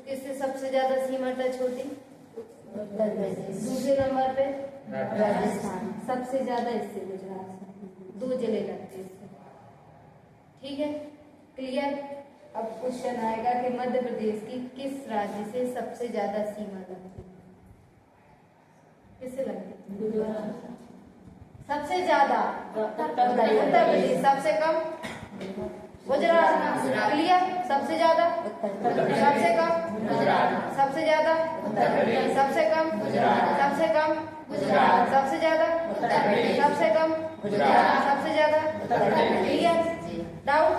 किससे सबसे ज्यादा सीमा टच होती? उत्तर प्रदेश। दूसरे नंबर पे राजस्थान। सबसे ज्यादा इससे गुजरात से 2 जिले लगते हैं इससे। ठीक है, क्लियर। अब क्वेश्चन आएगा कि मध्य प्रदेश की किस राज्य से सबसे ज्यादा सीमा लगती है? किससे लगती है? गुजरात। सबसे ज्यादा उत्तर उत्तर प्रदेश, सबसे कम गुजरात। क्लियर। सबसे ज्यादा सबसे कम गुजरात। सबसे ज्यादा उत्तर प्रदेश। सबसे कम गुजरात। सबसे कम गुजरात। सबसे ज्यादा उत्तर प्रदेश। सबसे कम गुजरात। सबसे ज्यादा उत्तर प्रदेश। क्लियर। डाउट?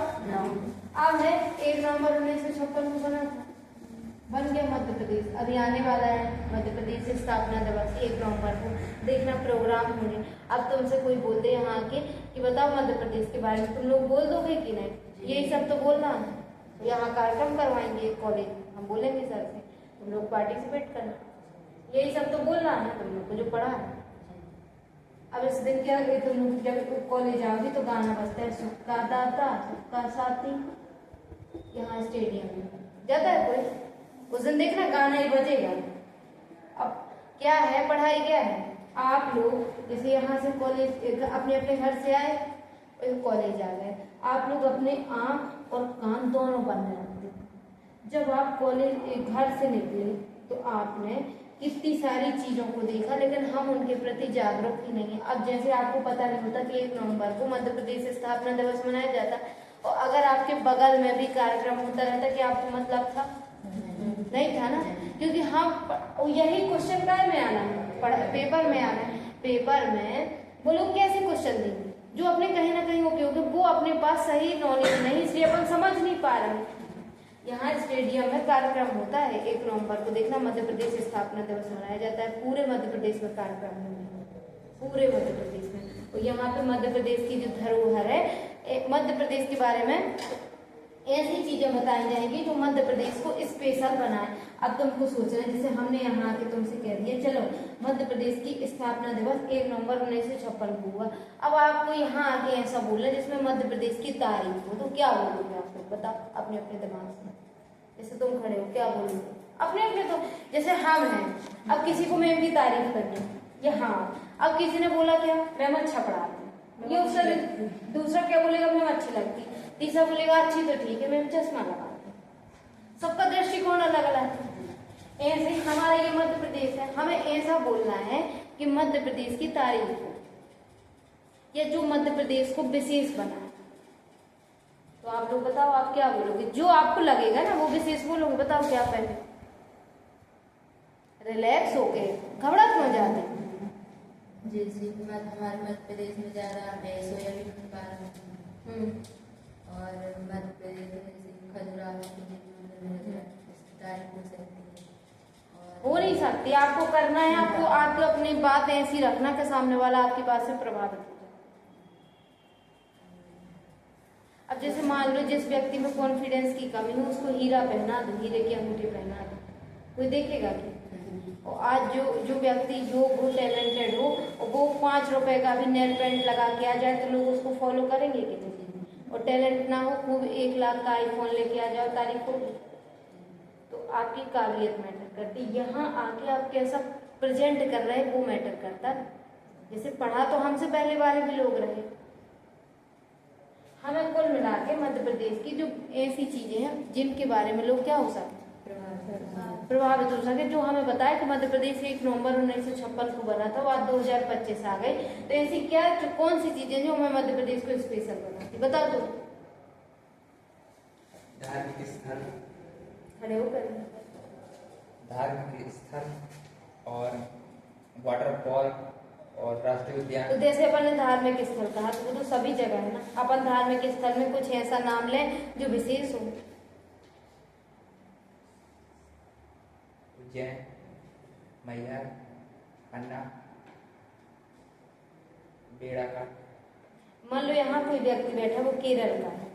अब है 1 नवंबर 1956 को बना था, बन गया मध्य प्रदेश। अभी आने वाला है मध्य प्रदेश स्थापना दिवस 1 नवंबर को, देखना प्रोग्राम होंगे। अब तुमसे कोई बोल दे यहाँ आके कि बताओ मध्य प्रदेश के बारे में, तुम लोग बोल दोगे कि नहीं? यही सब तो बोलना है। यहाँ कार्यक्रम करवाएंगे कॉलेज, हम बोलेंगे सर से तुम लोग पार्टिसिपेट करना, यही सब तो बोलना है तुम लोग को जो पढ़ा है। अब इस दिन क्या है, तुम लोग जब कॉलेज आओगी तो गाना बजता है, सुख का दाता सुख का साथी, यहाँ स्टेडियम में जाता है कोई, उस दिन देखना गाना ही बजेगा। अब क्या है, पढ़ाई क्या है, आप लोग जैसे यहाँ से कॉलेज अपने अपने घर से आए और कॉलेज आ गए, आप लोग अपने आँख और कान दोनों बंद रखते। जब आप कॉलेज घर से निकले तो आपने कितनी सारी चीज़ों को देखा, लेकिन हम उनके प्रति जागरूक ही नहीं है। अब जैसे आपको पता नहीं होता कि 1 नवंबर को मध्य प्रदेश स्थापना दिवस मनाया जाता, और अगर आपके बगल में भी कार्यक्रम होता रहता, कि आपको मतलब था? नहीं था ना, क्योंकि हम यही क्वेश्चन काय में आना है, पेपर में आना है। पेपर में वो लोग कैसे क्वेश्चन देंगे जो अपने कहीं ना कहीं उपयोग है, वो अपने पास सही नॉलेज नहीं, इसलिए अपन समझ नहीं पा रहे। यहाँ स्टेडियम में कार्यक्रम होता है 1 नवंबर को, देखना मध्य प्रदेश स्थापना दिवस मनाया जाता है, पूरे मध्य प्रदेश में कार्यक्रम होंगे, पूरे मध्य प्रदेश में। और यहाँ पे मध्य प्रदेश की जो धरोहर है, मध्य प्रदेश के बारे में ऐसी चीजें बताई जाएंगी जो मध्य प्रदेश को स्पेशल बनाए। अब तुमको सोचना है, जैसे हमने यहाँ आके तुमसे कह दिया चलो मध्य प्रदेश की स्थापना दिवस 1 नवंबर 1956 को हुआ, अब आपको यहाँ आके ऐसा बोलना है जिसमें मध्य प्रदेश की तारीफ हो, तो क्या बोलोगे आप लोग? बताओ अपने अपने दिमाग से, जैसे तुम खड़े हो क्या बोलोगे अपने अपने? तो जैसे हम हैं, अब किसी को मैम की तारीफ करनी या हाँ, अब किसी ने बोला क्या मैम अच्छा पढ़ाती, ये उसका दूसरा क्या बोलेगा मैम अच्छी लगती, तीसरा बोलेगा अच्छी तो ठीक है मैम चश्मा लगाती, सबका दृष्टिकोण अलग अलग है। ऐसे हमारा ये मध्य प्रदेश है, हमें ऐसा बोलना है कि मध्य प्रदेश की तारीफ हो या जो मध्य प्रदेश को विशेष बनाए। तो आप लोग बताओ आप क्या बोलोगे? जो आपको लगेगा ना वो विशेष बोलोगे। बताओ क्या पहले रिलैक्स होके, घबरा क्यों जाते? जैसे हमारे मध्य प्रदेश में ज्यादा है सोयाबीन के कारण, और मध्य प्रदेश में खजुराहो तारीफ हो सकती है, हो नहीं सकती। आपको करना है, आपको आपको अपनी बात ऐसी रखना कि सामने वाला आपकी बात से प्रभावित हो जाए। अब जैसे मान लो जिस व्यक्ति में कॉन्फिडेंस की कमी हो उसको हीरा पहना दो, हीरे की अंगूठी पहना दो, कोई देखेगा कि? और आज जो व्यक्ति योग हो, टैलेंटेड हो, और वो 5 रुपए का भी नेल पेंट लगा के आ जाए तो लोग उसको फॉलो करेंगे कि नहीं? और टैलेंट ना हो, खूब 1 लाख का आईफोन लेके आ जाओ, तारीफ होगी। तो आपकी काबिलियत मैटर करती, यहाँ आके आप कैसा प्रेजेंट कर रहे हैं वो मैटर करता है। जैसे पढ़ा तो हमसे पहले वाले भी लोग रहे। हमें कुल मिला के मध्य प्रदेश की जो ऐसी चीजें हैं जिनके बारे में लोग क्या हो सकते प्रभावित हो सके, जो हमें बताया कि मध्य प्रदेश 1 नवंबर 1956 को बना था, वो आज 2025 आ गई। तो ऐसी क्या कौन सी चीजें जो हमें मध्य प्रदेश को स्पेशल बनाती, बताओ तो। धार्मिक स्थल, खड़े होकर धार्मिक स्थल और वाटरफॉल और राष्ट्रीय उद्यान। तो जैसे अपन ने धार्मिक स्थल कहा तो वो तो सभी जगह है ना, अपन धार्मिक स्थल में कुछ ऐसा नाम लें जो विशेष हो। उज्जैन, मैहर, पन्ना, बेड़ाघाट। मान लो यहाँ कोई व्यक्ति बैठा वो केरल का है,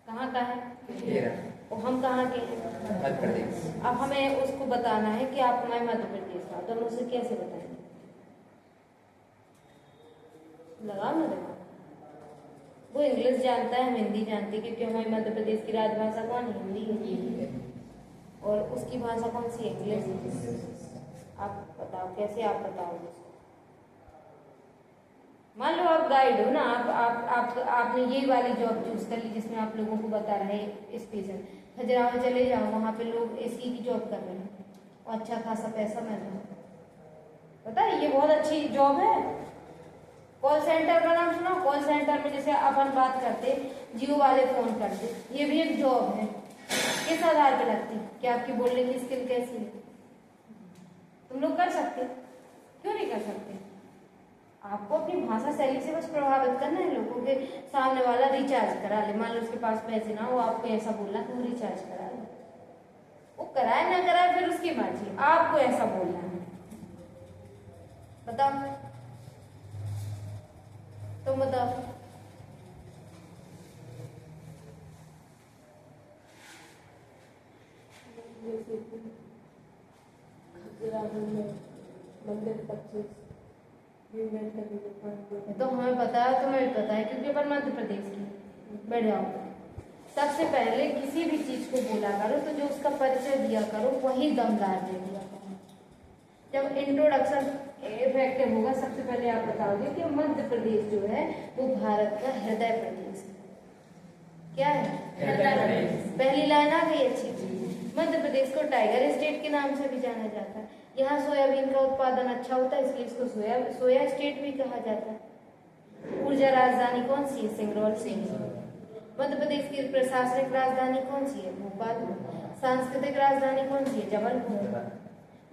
कहाँ का है? केरल। और हम कहाँ के हैं? मध्य प्रदेश। अब हमें उसको बताना है कि आप हमारे मध्य प्रदेश का, तो हम उसे कैसे बताएंगे? लगाओ ना दिमाग। वो इंग्लिश जानता है, हम हिंदी जानते हैं, क्योंकि हमारे मध्य प्रदेश की राजभाषा कौन है? हिंदी है। और उसकी भाषा कौन सी है? इंग्लिश। आप बताओ कैसे, आप बताओगे? मान लो आप गाइड हो ना, आपने ये वाली जॉब चूज कर ली जिसमें आप लोगों को बता रहे हैं स्पेशल। खजुराहो चले जाओ, वहाँ पे लोग एसी की जॉब कर रहे हैं और अच्छा खासा पैसा मिल रहा है। पता है ये बहुत अच्छी जॉब है। कॉल सेंटर का नाम सुना? कॉल सेंटर में जैसे अपन बात करते, जियो वाले फोन करते, ये भी एक जॉब है। किस आधार पे लगती कि आपकी बोलने की स्किल कैसी है? तुम लोग कर सकते, क्यों नहीं कर सकते? आपको अपनी भाषा शैली से बस प्रभावित करना है लोगों के। सामने वाला रिचार्ज करा ले, मान लो उसके पास पैसे ना हो, आपको ऐसा बोलना कि वो रिचार्ज करा ले, वो कराए ना कराए फिर उसकी मर्जी, आपको ऐसा बोलना है। बताओ, तुम बताओ। मंदिर 25 तो हमें पता है, तुम्हें भी पता है, क्योंकि अपन मध्य प्रदेश की। बैठ जाओ। सबसे पहले किसी भी चीज को बोला करो तो जो उसका परिचय दिया करो वही दमदार दे दिया करो। जब इंट्रोडक्शन इफेक्टिव होगा, सबसे पहले आप बताओगे कि मध्य प्रदेश जो है वो भारत का हृदय प्रदेश है। क्या है? हृदय प्रदेश। पहली लाइन आ गई अच्छी थी। मध्य प्रदेश को टाइगर स्टेट के नाम से भी जाना जाता है। यहाँ सोयाबीन का उत्पादन अच्छा होता है, इसलिए इसको सोया स्टेट भी कहा जाता है। ऊर्जा राजधानी कौन सी है? सिंगरौली। मध्य प्रदेश की प्रशासनिक राजधानी कौन सी है? भोपाल। सांस्कृतिक राजधानी कौन सी है? जबलपुर।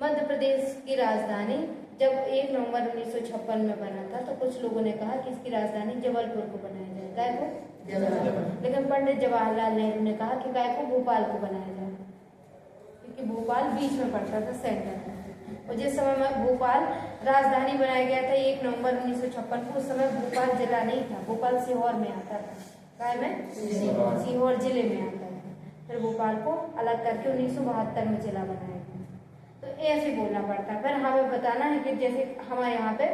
मध्य प्रदेश की राजधानी जब 1 नवंबर 1956 में बना था तो कुछ लोगों ने कहा कि इसकी राजधानी जबलपुर को बनाया जाए। काय को? लेकिन पंडित जवाहरलाल नेहरू ने कहा कि काय को? भोपाल को बनाया जाए, क्योंकि भोपाल बीच में पड़ता था, सेंटर में। और जिस समय में भोपाल राजधानी बनाया गया था 1 नवंबर 1956 को, उस समय भोपाल जिला नहीं था, भोपाल सीहोर में आता था। काय में? सीहोर जिले में आता था। फिर भोपाल को अलग करके 1972 में जिला बनाया गया। तो ऐसे बोलना पड़ता है। फिर हमें बताना है कि जैसे हमारे यहाँ पे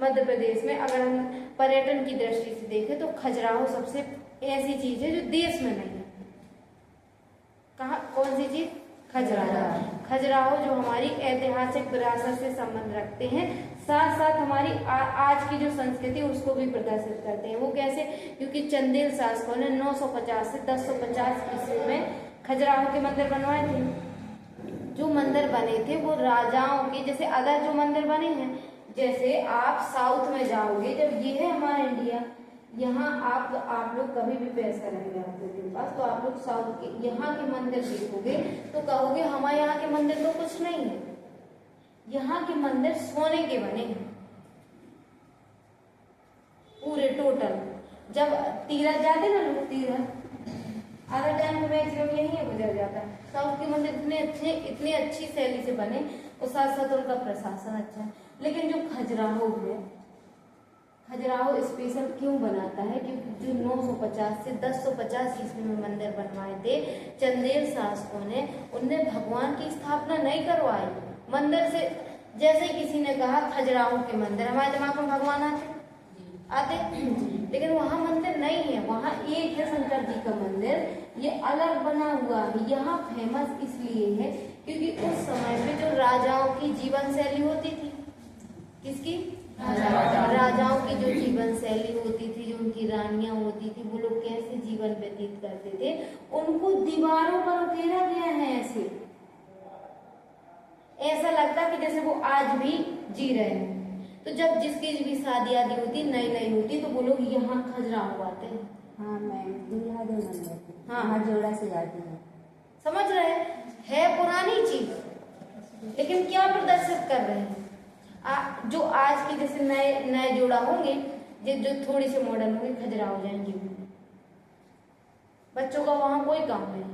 मध्य प्रदेश में अगर हम पर्यटन की दृष्टि से देखें तो खजुराहो सबसे ऐसी चीज है जो देश में नहीं है। कहाँ? कौन सी चीज? खजुराहो। खजुराहो जो हमारी ऐतिहासिक विरासत से संबंध रखते हैं, साथ साथ हमारी आज की जो संस्कृति उसको भी प्रदर्शित करते हैं। वो कैसे? क्योंकि चंदेल शासकों ने 950 से 1050 ईस्वी में खजुराहो के मंदिर बनवाए थे। जो मंदिर बने थे वो राजाओं के, जैसे अदर जो मंदिर बने हैं, जैसे आप साउथ में जाओगे, जब ये है हमारा इंडिया, यहाँ आप लोग कभी भी पैसा रहेगा आप लोग के पास, तो आप लोग साउथ के यहाँ के मंदिर देखोगे तो कहोगे हमारे यहाँ के मंदिर तो कुछ नहीं है। यहाँ के मंदिर सोने के बने हैं पूरे टोटल। जब तीरथ जाते ना लोग, तीरथ आधा टाइम तो मैक्सिमम यही गुजर जाता है। साउथ के मंदिर इतने अच्छी शैली से बने और साथ साथ उनका प्रशासन अच्छा है। लेकिन जो खजुराहो है, खजुराहो स्पेशल क्यों बनाता है? क्योंकि जो 950 से 1050 ईस्वी में मंदिर बनवाए थे चंदेल शासकों ने, उनने भगवान की स्थापना नहीं करवाई मंदिर से। जैसे किसी ने कहा खजुराहो के मंदिर, हमारे दिमाग में भगवान आते, लेकिन वहाँ मंदिर नहीं है। वहाँ एक है शंकर जी का मंदिर, ये अलग बना हुआ है। यहाँ फेमस इसलिए है क्योंकि उस समय पे जो राजाओं की जीवन शैली होती थी, किसकी? राजाओं की जो जीवन शैली होती थी, जो उनकी रानियां होती थी, वो लोग कैसे जीवन व्यतीत करते थे, उनको दीवारों पर उकेरा गया है। ऐसा लगता कि जैसे वो आज भी जी रहे हैं। तो जब जिसकी भी शादी आदि होती, नई नई होती, तो वो लोग यहाँ खजुराहो आते हैं। हाँ, मैं दूल्हा दुल्हन रहती, हाँ, जोड़ा से जाती है। समझ रहे है पुरानी चीज, लेकिन क्या प्रदर्शित कर रहे हैं? जो आज के जैसे नए जोड़ा होंगे, जो थोड़ी से मॉडर्न होंगे, खजुराहो जाएंगे। बच्चों का वहाँ कोई काम नहीं है,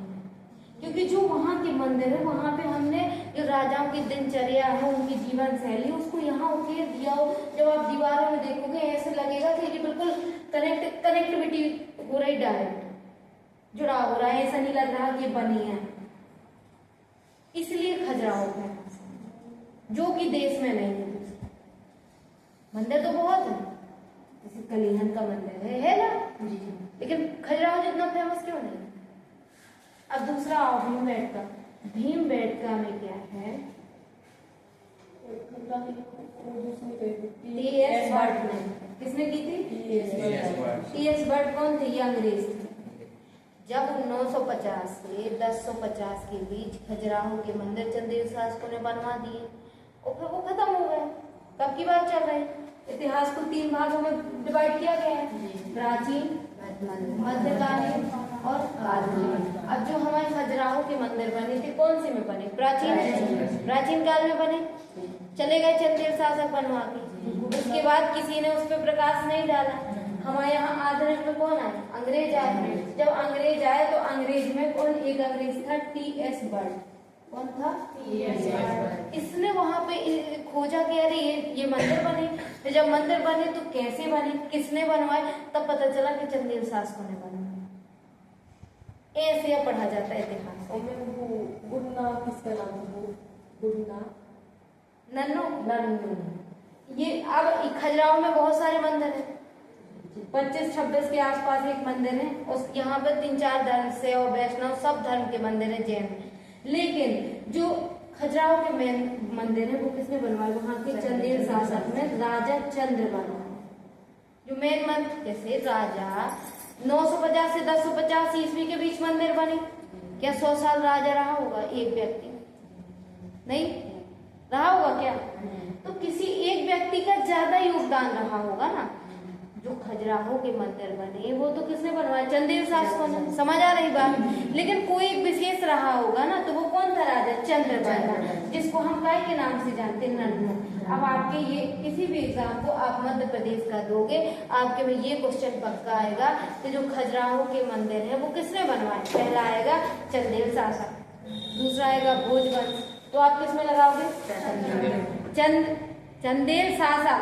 क्योंकि जो वहाँ के मंदिर है, वहाँ पे हमने जो राजाओं की दिनचर्या है, उनकी जीवन शैली, उसको यहाँ उकेर दिया हो। जब आप दीवारों में देखोगे ऐसे लगेगा कि ये बिल्कुल कनेक्टिविटी हो रही, डायरेक्ट जुड़ा हो रहा है। ऐसा नहीं लग रहा कि ये बनी है। इसलिए खजुराहो है, जो कि देश में नहीं है। मंदिर तो बहुत है, जैसे कलिहन का मंदिर है ना, लेकिन खजुराहो जितना फेमस क्यों नहीं? अब दूसरा आओ भीमबेटका। भीमबेटका में क्या है? टी.एस. बर्ड ने, किसने की थी? टी.एस. बर्ड कौन थे? ये अंग्रेज थे। जब 950 से 1050 के बीच खजुराहो के मंदिर चंदेल शासकों ने बनवा दिए और फिर वो खत्म हो गए। कब की बात चल रही है? इतिहास को 3 भागों में डिवाइड किया गया है, प्राचीन, मध्यकालीन और आधुनिक। अब जो हमारे खजुराहो के मंदिर बने थे कौन से में बने? प्राचीन काल में बने, चले गए चंदेल शासक बनवा के। उसके बाद किसी ने उस पर प्रकाश नहीं डाला। हमारे यहाँ आधुनिक में कौन आए? अंग्रेज आए। जब अंग्रेज आए तो अंग्रेज में कौन एक अंग्रेज था? टी.एस. बर्ड। कौन था? टी.एस. बर्ड। इसने वहां पे खोजा कि अरे ये मंदिर बने। तो जब मंदिर बने तो कैसे बने, किसने बनवाए, तब पता चला कि चंदेल शासकों ने बनवाए। ऐसे पढ़ा जाता है इतिहास। गुड़ना किसका नाम था? गुड़ना नन्नू। ये अब खजुराहो में बहुत सारे मंदिर हैं। 25-26 के आसपास एक मंदिर है। उस यहाँ पे 3-4 धर्म से और वैष्णव सब धर्म के मंदिर है, जैन। लेकिन जो खजुराहो के मेन मंदिर है वो किसने बनवाए? वहाँ के चंदेल शासक में राजा चंद्र बनवाए। जो मेन मंदिर, जैसे राजा 950 से 1050 ईस्वी के बीच मंदिर बने। क्या 100 साल राजा रहा होगा एक व्यक्ति? नहीं रहा होगा क्या? तो किसी एक व्यक्ति का ज्यादा योगदान रहा होगा ना। जो खजुराहो के मंदिर बने वो तो किसने बनवाया? चंदेल शासकों ने। समझ आ रही बात? लेकिन कोई एक विशेष रहा होगा ना, तो वो कौन था? राजा चंद्र बनवा, जिसको हम काय के नाम से जानते हैं? नन्नू। अब आपके ये किसी भी एग्जाम को आप मध्य प्रदेश का दोगे, आपके में ये क्वेश्चन पक्का आएगा कि जो खजुराहो के मंदिर है वो किसने बनवाए? पहला आएगा चंदेल शासक, दूसरा आएगा भोजवंश। तो आप किसमें लगाओगे? चंदेल शासक।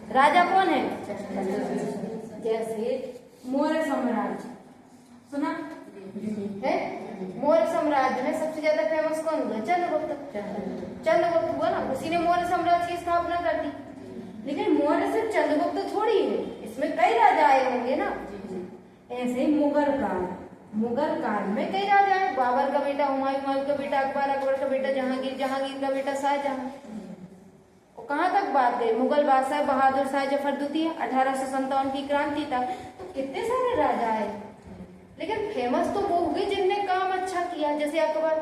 राजा कौन है? जैसे मौर्य साम्राज्य सुना है? मौर्य साम्राज्य में सबसे ज्यादा फेमस कौन हुआ? चंद्रगुप्त हुआ ना। उसी ने मौर्य साम्राज्य की स्थापना कर दी। लेकिन मौर्य सिर्फ चंद्रगुप्त थोड़ी है, इसमें कई राजा आए होंगे ना। ऐसे ही मुगल काल में कई राजा आए। बाबर का बेटा हुमायूं का बेटा अकबर, अकबर का बेटा जहांगीर का बेटा शाहजहां। कहाँ तक बात गई? मुगल बादशाह बहादुर शाह जफर द्वितीय 1857 की क्रांति तक। तो कितने सारे राजा आए, लेकिन फेमस तो वो हुए जिनने काम अच्छा किया। जैसे अकबर,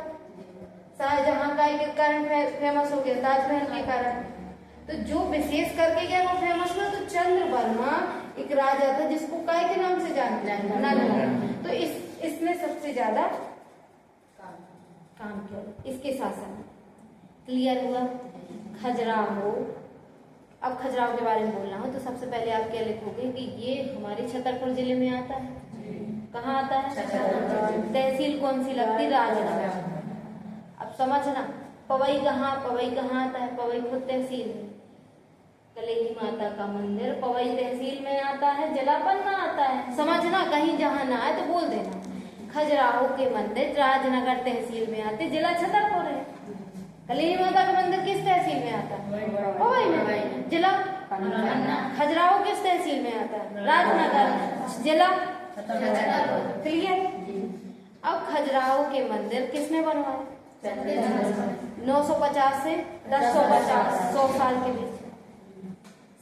शाहजहां का के कारण फेमस हो गया, ताजमहल के कारण। तो जो विशेष करके गया वो फेमस हुआ। तो चंद्र वर्मा एक राजा था जिसको काय के नाम से जानते हैं? नन्नू। तो इसने सबसे ज्यादा काम किया इसके शासन। क्लियर हुआ? खजुराहो। अब खजुराहो के बारे में बोलना हो तो सबसे पहले आप क्या लिखोगे कि ये हमारे छतरपुर जिले में आता है। कहाँ आता है? तहसील कौन सी लगती? राजनगर। अब समझना, पवई कहाँ आता है? पवई खुद तहसील है। कलेही माता का मंदिर पवई तहसील में आता है, जलावन में आता है। समझना, कहीं जहाँ ना आए तो बोल देना। खजुराहो के मंदिर राजनगर तहसील में आते, जिला छतरपुर है। कलेही माता का मंदिर किस तहसील में आता है? पवई में। जिला खजुराहो किस तहसील में आता है? राजनगर। जिला क्लियर? अब खजुराहो के मंदिर किसने बनवाए? 950 से 1050, 100 साल के बीच।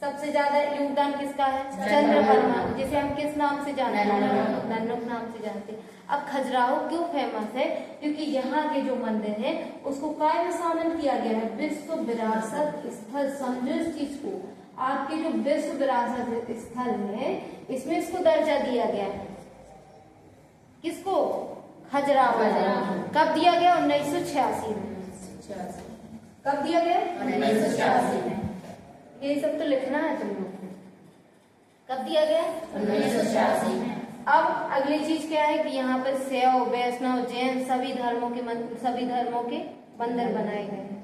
सबसे ज्यादा योगदान किसका है? चंद्र वर्मा, जिसे हम किस नाम से जानते हैं? नन्नू नाम से जानते हैं। अब खजुराहो क्यों फेमस है? क्योंकि यहाँ के जो मंदिर है उसको काय में शामिल किया गया है? विश्व विरासत स्थल। समझो इस चीज को, आपके जो विश्व विरासत स्थल है इसमें इसको दर्जा दिया गया है। किसको? खजुराहो। कब दिया गया? 1986 में। कब दिया गया? 1986 में। ये सब तो लिखना है तुम लोग को। कब दिया गया? 1986 में। अब अगली चीज क्या है कि यहाँ पर शैव, वैष्णव, जैन सभी धर्मों के मंदिर बनाए गए हैं।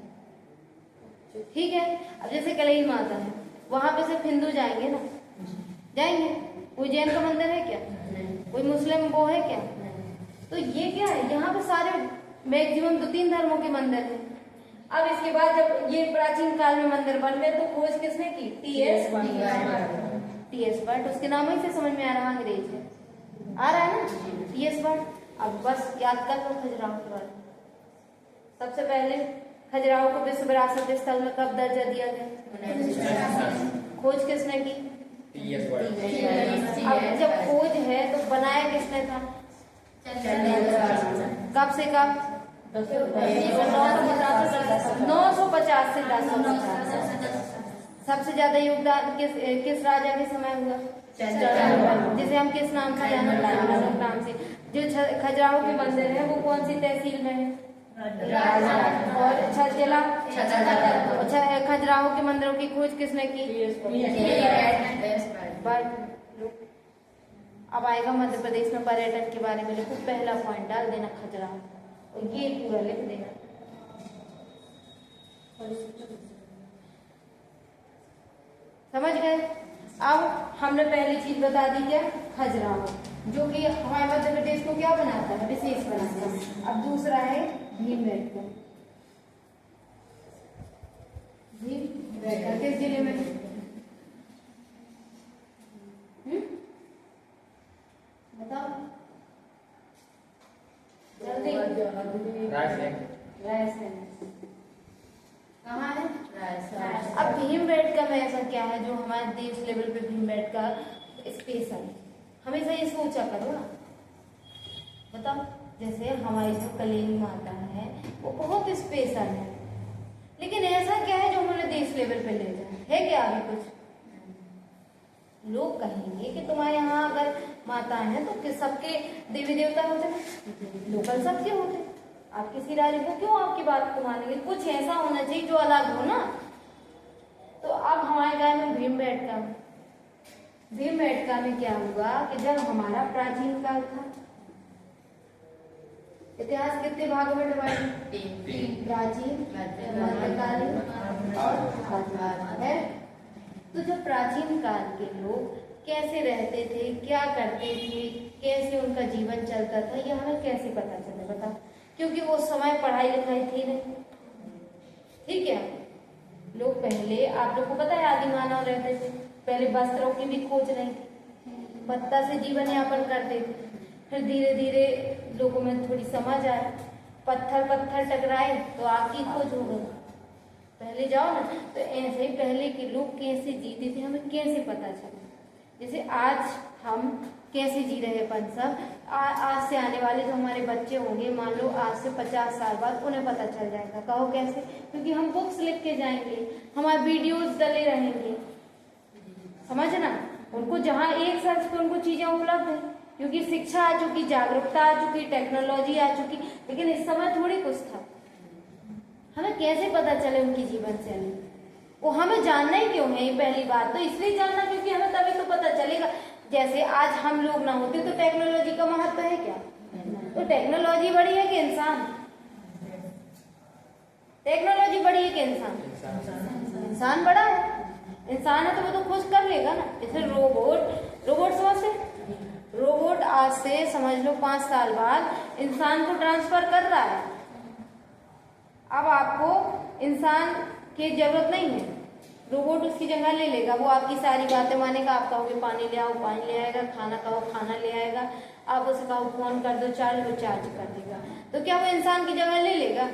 ठीक है? अब जैसे कलेही माता है, वहां पे सिर्फ हिंदू जाएंगे ना? जाएंगे? कोई जैन का मंदिर है क्या? कोई मुस्लिम वो है क्या? तो ये क्या है, यहाँ पे सारे मैक्सिमम 2-3 धर्मों के मंदिर हैं। अब इसके बाद जब ये प्राचीन काल में मंदिर बन गए तो खोज किसने की? टी.एस. बर्ड। उसके नाम ही से समझ में आ रहा अंग्रेज है, आ रहा है ना? टी.एस. बर्ड। अब बस याद कर लो खजुराहो के बारे में। सबसे पहले खजुराहो को विश्व विरासत स्थल में कब दर्जा दिया गया? खोज किसने की? अब जब खोज है तो बनाया किसने था? कब से कब? 950 से 1050। सबसे ज्यादा योगदान किस राजा के समय हुआ? जिसे हम किस नाम से जाना? नाम से। जो खजुराहो के मंदिर है वो कौन सी तहसील में है? और जिला खजुराहो के मंदिरों की खोज किसने की? अब आएगा मध्य प्रदेश में पर्यटन के बारे में लिखो, पहला पॉइंट डाल देना खजुराहो और ये पूरा लिख देना। समझ गए? अब हमने पहली चीज बता दी क्या? खजुराहो, जो कि हमारे मध्य प्रदेश को क्या बनाता है? विशेष बनाता है। अब दूसरा है भीमबेटका। भीमबेटका किस जिले में? बताओ जल्दी। रायसेन। कहाँ है? अब भीमबेटका में ऐसा क्या है जो हमारे देश लेवल पे भीमबेटका स्पेशल है? हमेशा ये सोचा करो ना, बताओ। जैसे हमारी जो कलेरी माता है वो बहुत स्पेशल है, लेकिन ऐसा क्या है जो हमें देश लेवल पे ले जाए? है क्या अभी कुछ? लोग कहेंगे कि तुम्हारे यहाँ अगर माता है तो सबके देवी देवता होते हैं, लोकल सबके होते हैं, आप किसी राज्य को क्यों आपकी बात को मानेंगे? कुछ ऐसा होना चाहिए जो अलग हो ना। तो अब हमारे गाँव में भीमबेटका में क्या हुआ कि जब हमारा प्राचीन काल था, इतिहास कितने भागों में डिवाइड? 3। प्राचीन, मध्यकालीन और है। तो जब प्राचीन काल के लोग कैसे रहते थे, क्या करते थे, कैसे उनका जीवन चलता था, ये हमें कैसे पता चले? बताओ। क्योंकि वो समय पढ़ाई लिखाई थी नहीं, ठीक है। लोग पहले, आप लोग को पता है आदि मानव रहते थे, पहले वस्त्रों की भी खोज नहीं थी, पत्ता से जीवन यापन करते थे। फिर धीरे धीरे लोगों में थोड़ी समझ आई, पत्थर टकराए तो आग की खोज हो गई। पहले जाओ ना, तो ऐसे ही पहले के लोग कैसे जीते थे हमें कैसे पता चला? जैसे आज हम कैसे जी रहे हैं अपन सब, आज से आने वाले जो हमारे बच्चे होंगे, मान लो आज से 50 साल बाद, उन्हें पता चल जाएगा। कहो कैसे? क्योंकि हम बुक्स लिख के जाएंगे, हमारे वीडियोस डले रहेंगे, समझना। उनको जहाँ एक सर्च पे उनको चीजें उपलब्ध है, क्योंकि शिक्षा आ चुकी, जागरूकता आ चुकी, टेक्नोलॉजी आ चुकी, लेकिन इस समय थोड़ी कुछ था। हमें कैसे पता चले उनकी जीवन शैली? वो हमें जानना ही क्यों है? ये पहली बात तो इसलिए जानना क्योंकि हमें तभी तो पता चलेगा। जैसे आज हम लोग ना होते तो टेक्नोलॉजी का महत्व है क्या? तो टेक्नोलॉजी बड़ी है कि इंसान? टेक्नोलॉजी बड़ी है कि इंसान? इंसान बड़ा है। इंसान है तो वो तो खोज कर लेगा ना। जैसे रोबोट समझते? रोबोट आज से समझ लो 5 साल बाद इंसान को ट्रांसफर कर रहा है। अब आपको इंसान की जरूरत नहीं है, रोबोट उसकी जगह ले लेगा। वो आपकी सारी बातें मानेगा। आप कहोगे पानी ले आओ, पानी ले आएगा, खाना कहो खाना ले आएगा, आप उसे कहो फोन कर दो चार्ज, वो चार्ज कर देगा। तो क्या वो इंसान की जगह ले लेगा?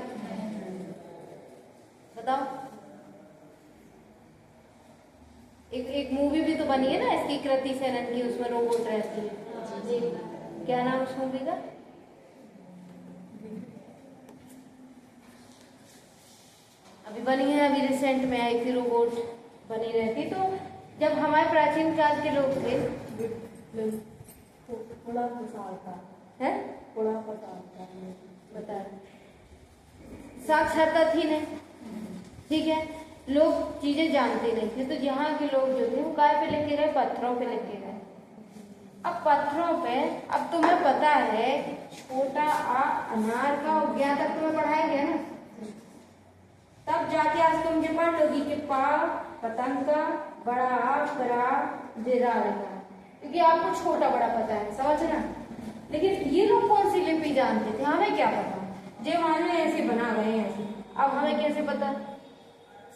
बताओ। एक मूवी भी तो बनी है ना इसकी, कृति सेनन की, उसमें रोबोट रहती है। क्या नाम उस मूवी का? अभी बनी है, अभी रिसेंट में आई थी, रोबोट बनी रहती। तो जब हमारे प्राचीन काल के लोग थे, है बता, साक्षरता थी नहीं, ठीक है, लोग चीजें जानते नहीं थे। तो यहाँ के लोग जो थे वो काय पे लिखे रहे? पत्थरों पे लिखे रहे। अब पत्थरों पे, अब तुम्हें पता है छोटा आ अनार का ज्ञान तक तुम्हें पढ़ाएंगे ना, तब जाके आज तुम ये पढ़ लोगी कि पा पतंग का, बड़ा बड़ा जिरारेगा, क्योंकि आपको छोटा बड़ा पता है, समझना। लेकिन ये लोग कौन सी लिपि जानते थे? हमें क्या पता? जो मान लो ऐसे बना गए हैं ऐसे, अब हमें कैसे पता?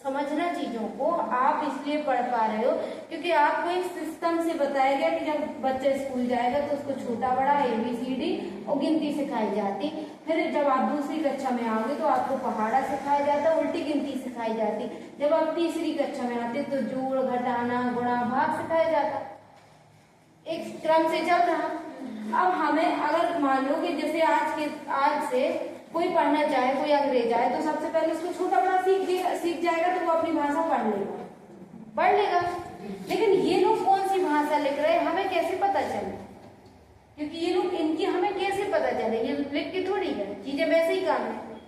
समझना चीजों को। आप इसलिए पढ़ पा रहे हो क्योंकि आपको एक सिस्टम से बताया गया कि जब बच्चा स्कूल जाएगा तो उसको छोटा बड़ा ABCD और गिनती सिखाई जाती। फिर जब आप दूसरी कक्षा में आओगे तो आपको पहाड़ा सिखाया जाता, उल्टी गिनती सिखाई जाती। जब आप तीसरी कक्षा में आते तो जोड़ घटाना गुणा भाग सिखाया जाता। एक क्रम से चल रहा। अब हमें अगर मान लो कि जैसे आज से कोई पढ़ना चाहे, कोई अंग्रेज आए तो सबसे पहले उसको छोटा बड़ा सीख जाएगा तो वो अपनी भाषा पढ़ लेगा। लेकिन ये लोग कौन सी भाषा लिख रहे हैं हमें कैसे पता चले? क्योंकि ये लोग इनकी हमें कैसे पता चले? ये लिख के थोड़ी है, चीजें वैसे ही काम है।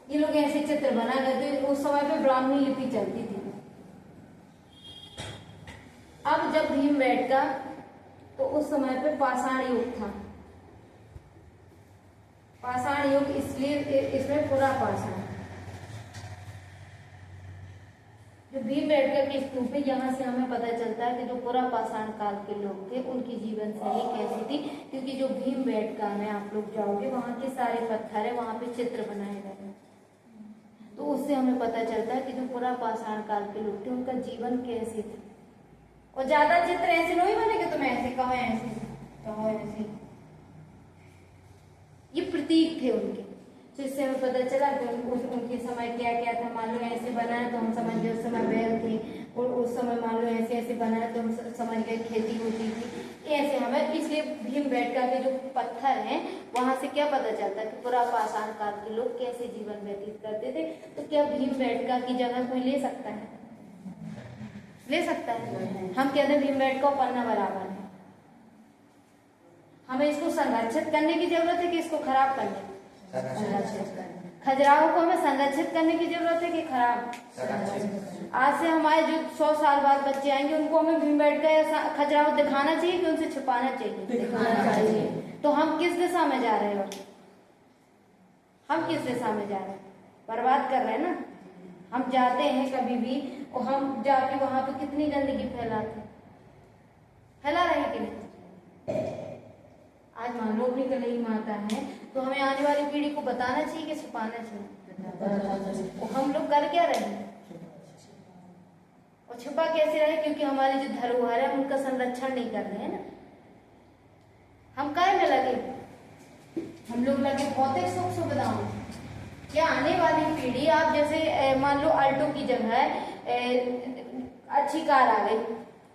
ये लोग ऐसे चित्र बना करते, उस समय पे ब्राह्मी लिपि चलती थी। अब जब भीमबेटका तो उस समय पे पाषाण युग था। पाषाण युग इसलिए इसमें पूरा पाषाण, जो भीमबेटका की स्तूप है यहाँ से हमें पता चलता है कि जो पूरा पाषाण काल के लोग थे उनकी जीवन शैली कैसी थी। क्योंकि जो भीमबेटका में आप लोग जाओगे वहां के सारे पत्थर है, वहां पे चित्र बनाए गए हैं, तो उससे हमें पता चलता है कि जो पूरा पाषाण काल के लोग थे उनका जीवन कैसे था। और ज्यादा चित्र ऐसे नहीं बने कि तुम ऐसे कहो ऐसे, ये प्रतीक थे उनके। तो इससे हमें पता चला कि उनके समय क्या क्या था। मान लो ऐसे बना है तो हम समझ गए उस समय बैल थे, और उस समय मान लो ऐसे ऐसे बना है तो हम समझ गए खेती होती थी। ऐसे हमें इसलिए भीमबेटका के जो पत्थर हैं वहां से क्या पता चलता है कि पूरा पाषाण काल के लोग कैसे जीवन व्यतीत करते थे। तो क्या भीमबेटका की जगह कोई ले सकता है? ले सकता है। हम कहते हैं भीमबेटका और पन्ना बराबर है। हमें इसको संरक्षित करने की जरूरत है कि इसको खराब करने? खजुराहो को हमें संरक्षित करने की जरूरत है कि खराब? आज से हमारे जो 100 साल बाद बच्चे आएंगे उनको हमें भीमबेटका या खजुराहो दिखाना चाहिए कि उनसे छुपाना चाहिए? दिखाना चाहिए। तो हम किस दिशा में जा रहे हो? हम किस दिशा में जा रहे हैं? बर्बाद कर रहे हैं ना। हम जाते हैं कभी भी और हम जाके वहां पे कितनी गंदगी फैला रहे हैं कि नहीं? आज मान लो अपनी कलई माता है तो हमें आने वाली पीढ़ी को बताना चाहिए कि छुपाना चाहिए? और हम लोग कर क्या रहे हैं? और छुपा कैसे रहे? क्योंकि हमारी जो धरोहर है उनका संरक्षण नहीं कर रहे हैं ना। हम काय में लगे? हम लोग लगे भौतिक सुख सुविधाओं में। क्या आने वाली पीढ़ी, आप जैसे मान लो अल्टो की जगह अच्छी कार आ गई,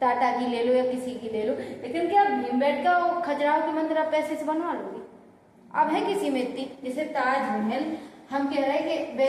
टाटा की ले लो या किसी की ले लो, लेकिन क्या भीमबेटका और खजुराहो के मंदिर आप पैसे से बनवा लोगे? अब है किसी में इतनी? जैसे ताजमहल हम कह रहे हैं कि